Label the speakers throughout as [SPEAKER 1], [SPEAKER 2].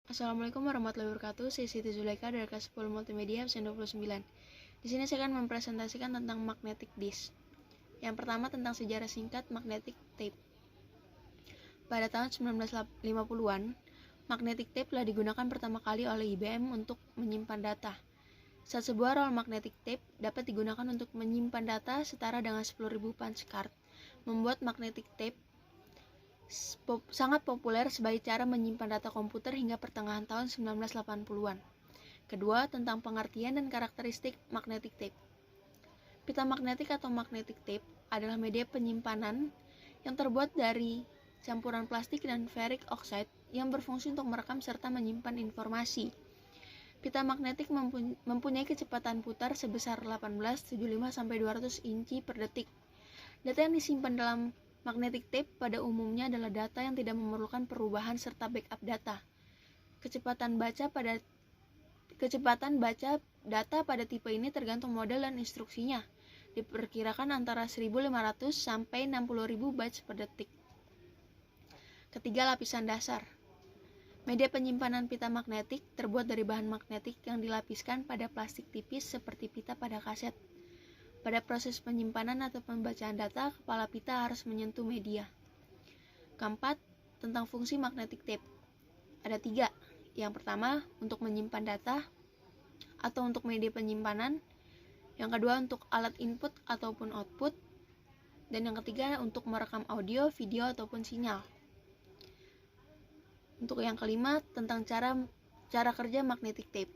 [SPEAKER 1] Assalamualaikum warahmatullahi wabarakatuh. Saya Siti Zulaika dari kelas 10 Multimedia absen 29. Di sini saya akan mempresentasikan tentang magnetic disk. Yang pertama tentang sejarah singkat magnetic tape. Pada tahun 1950-an, magnetic tape telah digunakan pertama kali oleh IBM untuk menyimpan data. Saat sebuah roll magnetic tape dapat digunakan untuk menyimpan data setara dengan 10.000 punch card, membuat magnetic tape sangat populer sebagai cara menyimpan data komputer hingga pertengahan tahun 1980-an. Kedua, tentang pengertian dan karakteristik magnetic tape. Pita magnetik atau magnetic tape adalah media penyimpanan yang terbuat dari campuran plastik dan ferric oxide yang berfungsi untuk merekam serta menyimpan informasi. Pita magnetik mempunyai kecepatan putar sebesar 1875-200 inci per detik. Data yang disimpan dalam magnetic tape pada umumnya adalah data yang tidak memerlukan perubahan serta backup data. Kecepatan baca data pada tipe ini tergantung model dan instruksinya. Diperkirakan antara 1.500 sampai 60.000 bytes per detik. Ketiga, lapisan dasar. Media penyimpanan pita magnetik terbuat dari bahan magnetik yang dilapiskan pada plastik tipis seperti pita pada kaset. Pada proses penyimpanan atau pembacaan data, kepala pita harus menyentuh media. Keempat, tentang fungsi magnetic tape. Ada 3. Yang pertama, untuk menyimpan data atau untuk media penyimpanan. Yang kedua, untuk alat input ataupun output. Dan yang ketiga, untuk merekam audio, video, ataupun sinyal. Untuk yang kelima, tentang cara kerja magnetic tape.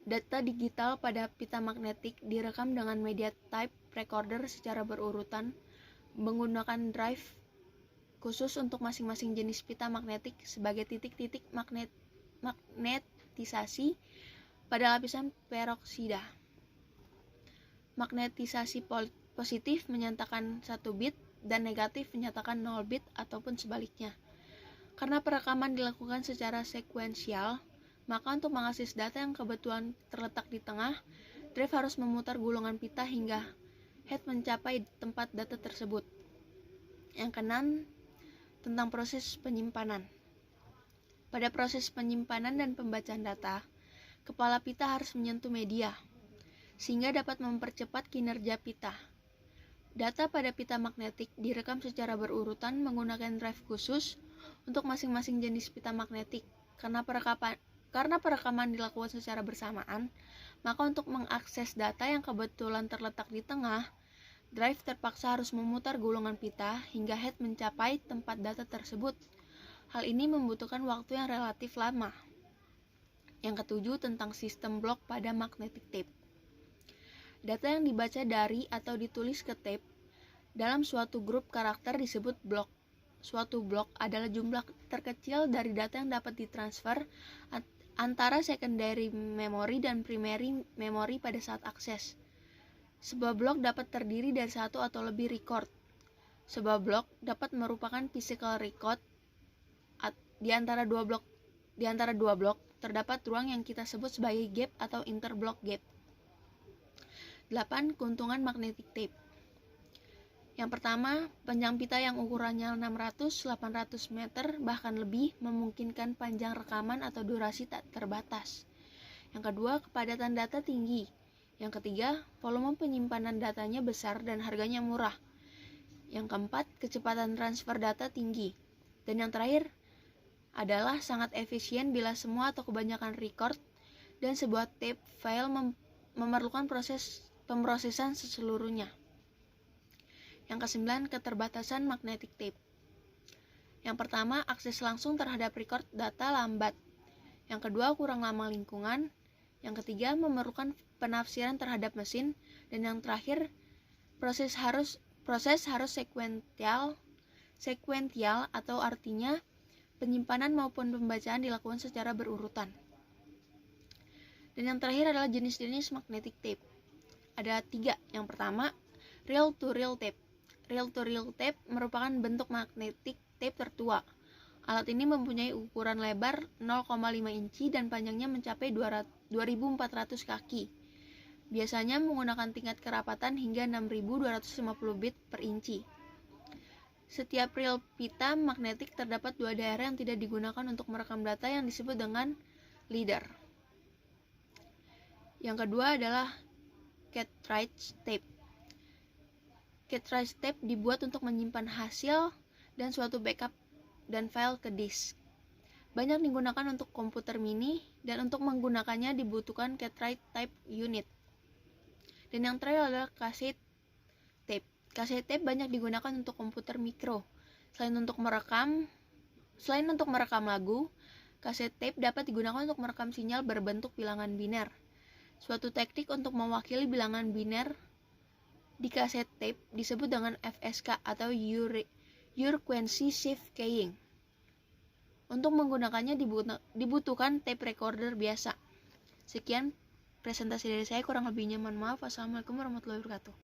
[SPEAKER 1] Data digital pada pita magnetik direkam dengan media tape recorder secara berurutan menggunakan drive khusus untuk masing-masing jenis pita magnetik sebagai titik-titik magnetisasi pada lapisan peroksida. Magnetisasi positif menyatakan 1 bit dan negatif menyatakan 0 bit ataupun sebaliknya. Karena perekaman dilakukan secara sekuensial, maka untuk mengakses data yang kebetulan terletak di tengah, drive harus memutar gulungan pita hingga head mencapai tempat data tersebut. Yang keenam, tentang proses penyimpanan. Pada proses penyimpanan dan pembacaan data, kepala pita harus menyentuh media, sehingga dapat mempercepat kinerja pita. Data pada pita magnetik direkam secara berurutan menggunakan drive khusus untuk masing-masing jenis pita magnetik. Karena perekaman dilakukan secara bersamaan, maka untuk mengakses data yang kebetulan terletak di tengah, drive terpaksa harus memutar gulungan pita hingga head mencapai tempat data tersebut. Hal ini membutuhkan waktu yang relatif lama. Yang ketujuh, tentang sistem blok pada magnetic tape. Data yang dibaca dari atau ditulis ke tape dalam suatu grup karakter disebut blok. Suatu blok adalah jumlah terkecil dari data yang dapat ditransfer antara secondary memory dan primary memory pada saat akses. Sebuah blok dapat terdiri dari satu atau lebih record. Sebuah blok dapat merupakan physical record. Di antara dua blok terdapat ruang yang kita sebut sebagai gap atau interblock gap. 8. Keuntungan magnetic tape. Yang pertama, panjang pita yang ukurannya 600-800 meter bahkan lebih memungkinkan panjang rekaman atau durasi tak terbatas. Yang kedua, kepadatan data tinggi. Yang ketiga, volume penyimpanan datanya besar dan harganya murah. Yang keempat, kecepatan transfer data tinggi. Dan yang terakhir adalah sangat efisien bila semua atau kebanyakan record dan sebuah tape file memerlukan pemrosesan seluruhnya. Yang kesembilan, keterbatasan magnetic tape. Yang pertama, akses langsung terhadap record data lambat. Yang kedua, kurang ramah lingkungan. Yang ketiga, memerlukan penafsiran terhadap mesin. Dan yang terakhir, proses harus sekuensial atau artinya penyimpanan maupun pembacaan dilakukan secara berurutan. Dan yang terakhir adalah jenis-jenis magnetic tape. Ada 3. Yang pertama, reel-to-reel tape. Reel-to-reel tape merupakan bentuk magnetic tape tertua. Alat ini mempunyai ukuran lebar 0,5 inci dan panjangnya mencapai 2.400 kaki. Biasanya menggunakan tingkat kerapatan hingga 6.250 bit per inci. Setiap reel pita magnetik terdapat dua daerah yang tidak digunakan untuk merekam data yang disebut dengan leader. Yang kedua adalah cartridge tape. Cartridge tape dibuat untuk menyimpan hasil dan suatu backup dan file ke disk. Banyak digunakan untuk komputer mini dan untuk menggunakannya dibutuhkan cartridge tape unit. Dan yang terakhir adalah cassette tape. Cassette tape banyak digunakan untuk komputer mikro. Selain untuk merekam lagu, cassette tape dapat digunakan untuk merekam sinyal berbentuk bilangan biner. Suatu teknik untuk mewakili bilangan biner di cassette tape disebut dengan FSK atau frequency shift keying. Untuk menggunakannya dibutuhkan tape recorder biasa. Sekian presentasi dari saya, kurang lebihnya mohon maaf. Wassalamualaikum warahmatullahi wabarakatuh.